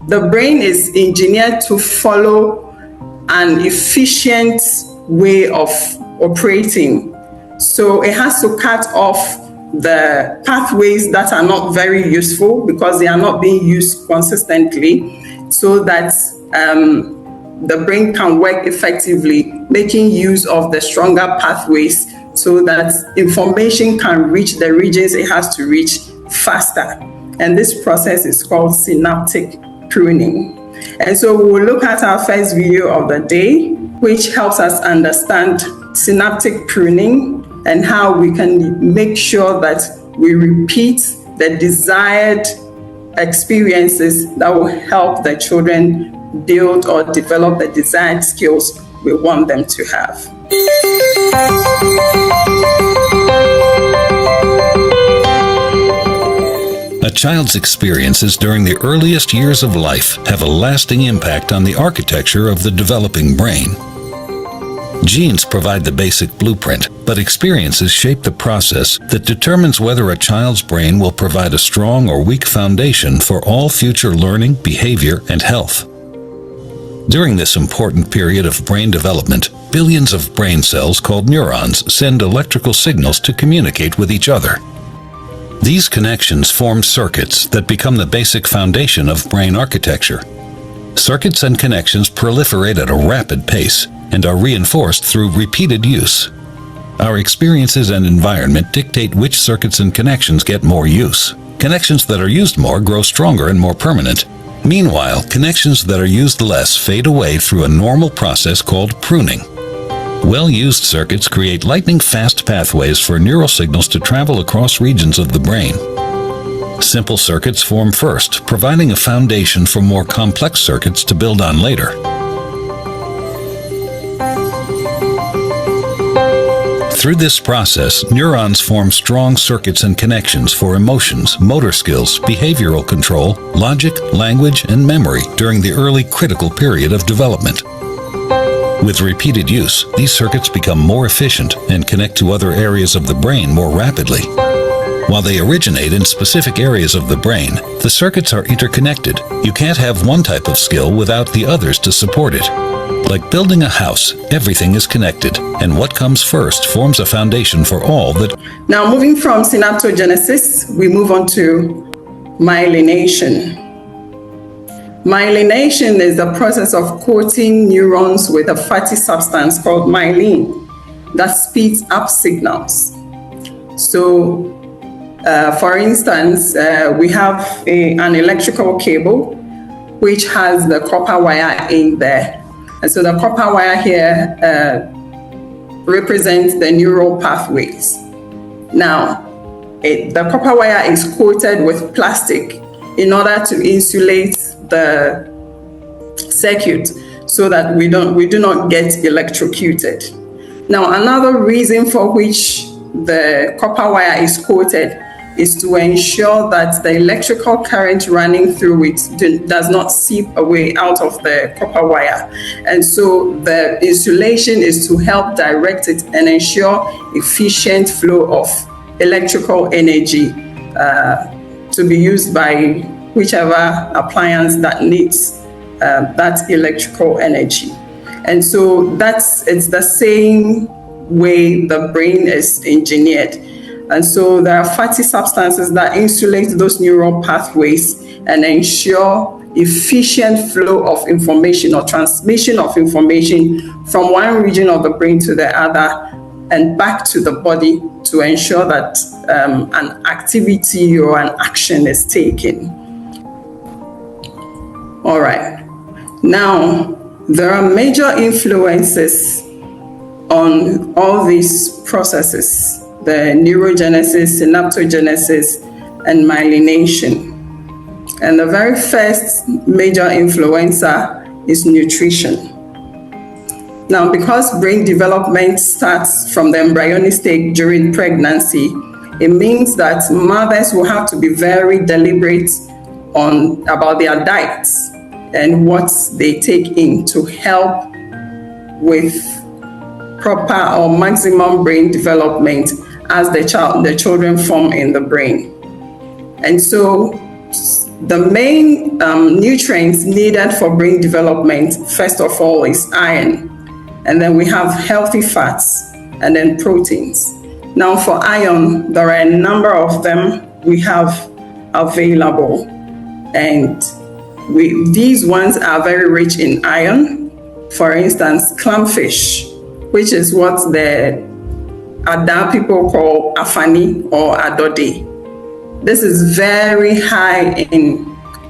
the brain is engineered to follow an efficient way of operating. So it has to cut off the pathways that are not very useful because they are not being used consistently, so that the brain can work effectively, making use of the stronger pathways so that information can reach the regions it has to reach faster. And this process is called synaptic pruning. And so we'll look at our first video of the day, which helps us understand synaptic pruning and how we can make sure that we repeat the desired experiences that will help the children build or develop the desired skills we want them to have. A child's experiences during the earliest years of life have a lasting impact on the architecture of the developing brain. Genes provide the basic blueprint, but experiences shape the process that determines whether a child's brain will provide a strong or weak foundation for all future learning, behavior, and health. During this important period of brain development, billions of brain cells called neurons send electrical signals to communicate with each other. These connections form circuits that become the basic foundation of brain architecture. Circuits and connections proliferate at a rapid pace and are reinforced through repeated use. Our experiences and environment dictate which circuits and connections get more use. Connections that are used more grow stronger and more permanent. Meanwhile, connections that are used less fade away through a normal process called pruning. Well-used circuits create lightning-fast pathways for neural signals to travel across regions of the brain. Simple circuits form first, providing a foundation for more complex circuits to build on later. Through this process, neurons form strong circuits and connections for emotions, motor skills, behavioral control, logic, language, and memory during the early critical period of development. With repeated use, these circuits become more efficient and connect to other areas of the brain more rapidly. While they originate in specific areas of the brain, the circuits are interconnected. You can't have one type of skill without the others to support it. Like building a house, everything is connected, and what comes first forms a foundation for all that. Now, moving from synaptogenesis, we move on to myelination. Myelination is the process of coating neurons with a fatty substance called myelin that speeds up signals. So, for instance, we have an electrical cable which has the copper wire in there. And so the copper wire here represents the neural pathways. Now, the copper wire is coated with plastic in order to insulate the circuit so that we do not get electrocuted. Now, another reason for which the copper wire is coated is to ensure that the electrical current running through it does not seep away out of the copper wire. And so the insulation is to help direct it and ensure efficient flow of electrical energy to be used by whichever appliance that needs that electrical energy. And so it's the same way the brain is engineered. And so there are fatty substances that insulate those neural pathways and ensure efficient flow of information or transmission of information from one region of the brain to the other and back to the body to ensure that an activity or an action is taken. All right. Now, there are major influences on all these processes: the neurogenesis, synaptogenesis, and myelination. And the very first major influencer is nutrition. Now, because brain development starts from the embryonic stage during pregnancy, it means that mothers will have to be very deliberate about their diets and what they take in to help with proper or maximum brain development as the children form in the brain. And so the main nutrients needed for brain development, first of all, is iron. And then we have healthy fats and then proteins. Now for iron, there are a number of them we have available. And these ones are very rich in iron. For instance, clamfish, which is what the Ada people call afani or adode. This is very high in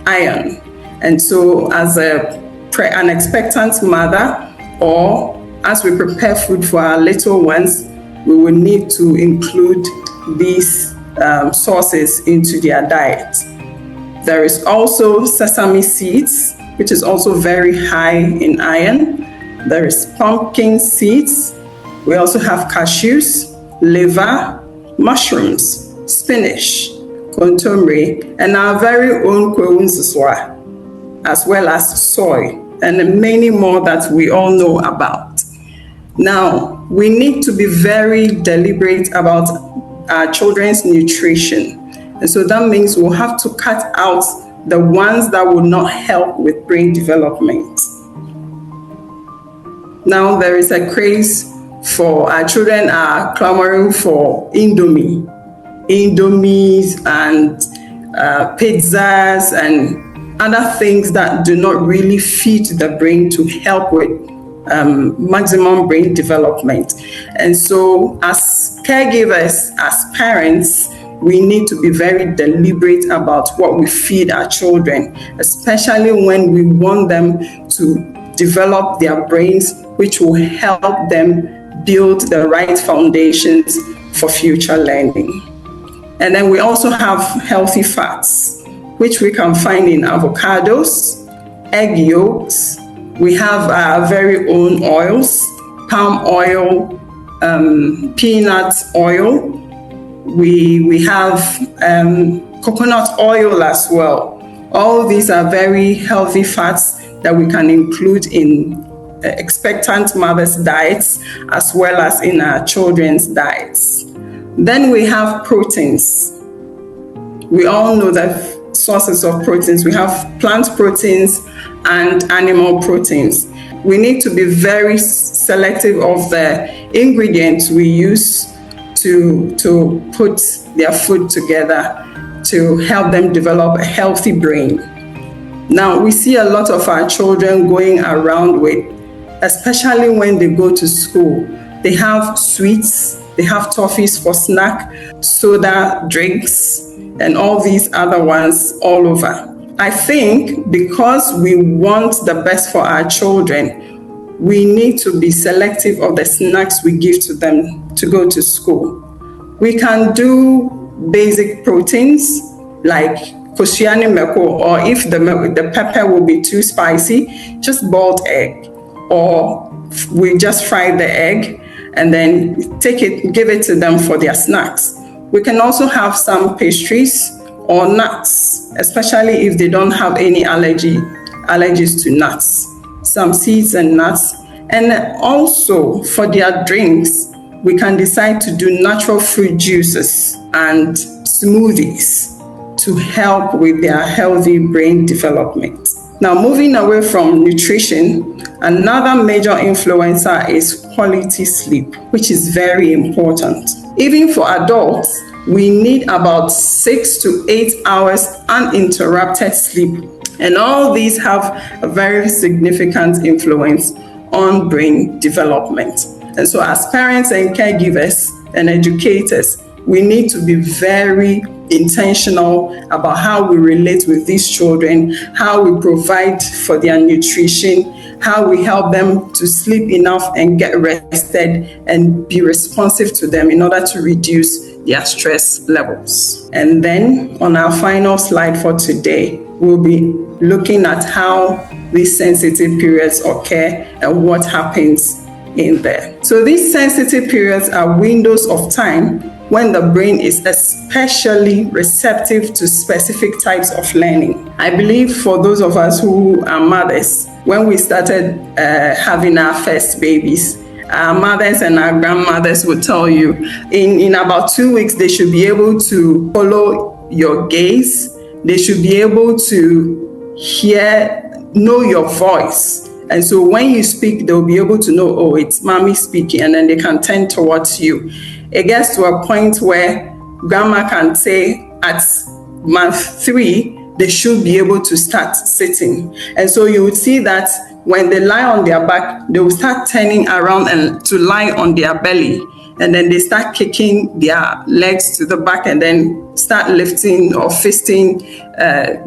iron. And so as an expectant mother, or as we prepare food for our little ones, we will need to include these sources into their diet. There is also sesame seeds, which is also very high in iron. There is pumpkin seeds. We also have cashews, liver, mushrooms, spinach, kontomire, and our very own kwewunsiswa, as well as soy, and many more that we all know about. Now, we need to be very deliberate about our children's nutrition. And so that means we'll have to cut out the ones that will not help with brain development. Now, there is a craze for our children are clamoring for Indomies and pizzas and other things that do not really feed the brain to help with maximum brain development. And so as caregivers, as parents, we need to be very deliberate about what we feed our children, especially when we want them to develop their brains, which will help them build the right foundations for future learning. And then we also have healthy fats, which we can find in avocados, egg yolks. We have our very own oils, palm oil, peanut oil. We have coconut oil as well. All these are very healthy fats that we can include in expectant mothers' diets as well as in our children's diets. Then we have proteins. We all know that sources of proteins. We have plant proteins and animal proteins. We need to be very selective of the ingredients we use to put their food together to help them develop a healthy brain. Now, we see a lot of our children going around with, especially when they go to school, they have sweets, they have toffees for snack, soda, drinks, and all these other ones all over. I think because we want the best for our children, we need to be selective of the snacks we give to them to go to school. We can do basic proteins like koshiani meko, or if the pepper will be too spicy, just boiled egg, or we just fry the egg and then give it to them for their snacks. We can also have some pastries or nuts, especially if they don't have any allergies to nuts, some seeds and nuts. And also for their drinks, we can decide to do natural fruit juices and smoothies to help with their healthy brain development. Now, moving away from nutrition, another major influencer is quality sleep, which is very important. Even for adults, we need about 6 to 8 hours uninterrupted sleep. And all these have a very significant influence on brain development. And so as parents and caregivers and educators, we need to be very intentional about how we relate with these children, how we provide for their nutrition, how we help them to sleep enough and get rested and be responsive to them in order to reduce their stress levels. And then on our final slide for today, we'll be looking at how these sensitive periods occur and what happens in there. So these sensitive periods are windows of time when the brain is especially receptive to specific types of learning. I believe for those of us who are mothers, when we started having our first babies, our mothers and our grandmothers would tell you in about 2 weeks, they should be able to follow your gaze, they should be able to know your voice. And so when you speak, they'll be able to know, oh, it's mommy speaking, and then they can turn towards you. It gets to a point where grandma can say at month 3, they should be able to start sitting. And so you would see that when they lie on their back, they will start turning around and to lie on their belly. And then they start kicking their legs to the back and then start lifting or fisting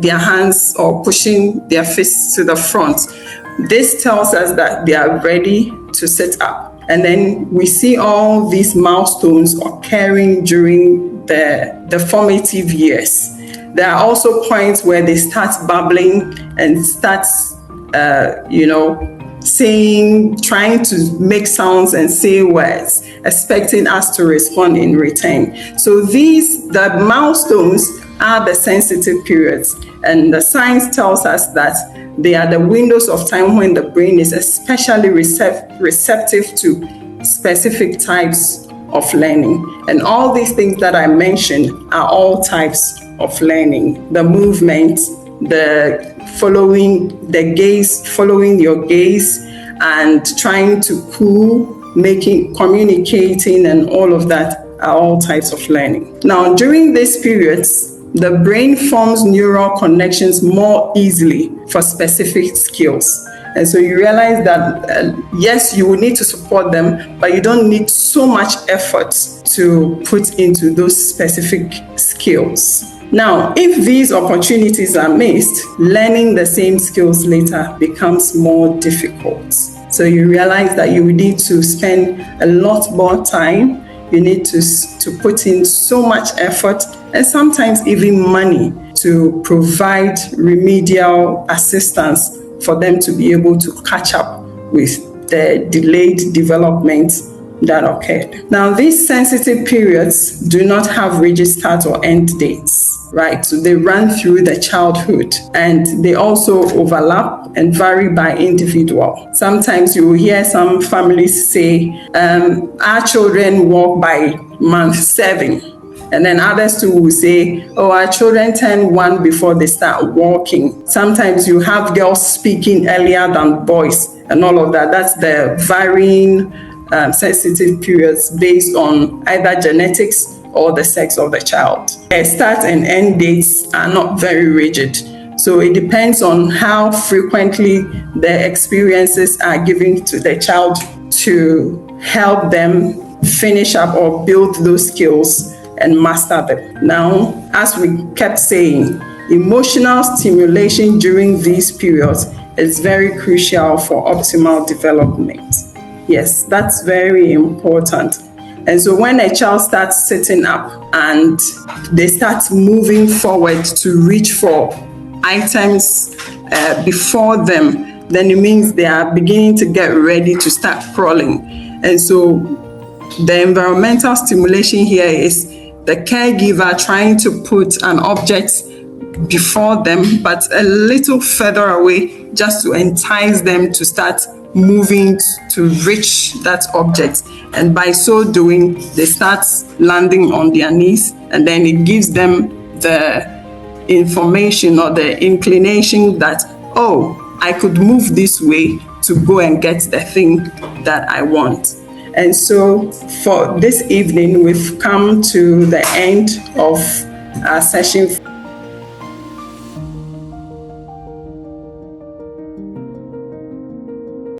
their hands or pushing their fists to the front. This tells us that they are ready to sit up. And then we see all these milestones occurring during the formative years. There are also points where they start babbling and start, saying, trying to make sounds and say words, expecting us to respond in return. So the milestones are the sensitive periods, and the science tells us that they are the windows of time when the brain is especially receptive to specific types of learning. And all these things that I mentioned are all types of learning. The movement, the following the gaze, following your gaze, and trying to communicating, and all of that are all types of learning. Now, during these periods, the brain forms neural connections more easily for specific skills. And so you realize that, yes, you will need to support them, but you don't need so much effort to put into those specific skills. Now, if these opportunities are missed, learning the same skills later becomes more difficult. So you realize that you need to spend a lot more time. You need to put in so much effort and sometimes even money to provide remedial assistance for them to be able to catch up with the delayed development that occurred. Now, these sensitive periods do not have rigid start or end dates, right? So they run through the childhood, and they also overlap and vary by individual. Sometimes you will hear some families say, our children walk by month 7. And then others too will say, oh, our children turn 1 before they start walking. Sometimes you have girls speaking earlier than boys and all of that. That's the varying sensitive periods based on either genetics or the sex of the child. Start and end dates are not very rigid. So it depends on how frequently the experiences are given to the child to help them finish up or build those skills and master them. Now, as we kept saying, emotional stimulation during these periods is very crucial for optimal development. Yes, that's very important. And so when a child starts sitting up and they start moving forward to reach for items before them, then it means they are beginning to get ready to start crawling. And so the environmental stimulation here is the caregiver trying to put an object before them, but a little further away, just to entice them to start moving to reach that object. And by so doing, they start landing on their knees, and then it gives them the information or the inclination that, oh, I could move this way to go and get the thing that I want. And so for this evening, we've come to the end of our session.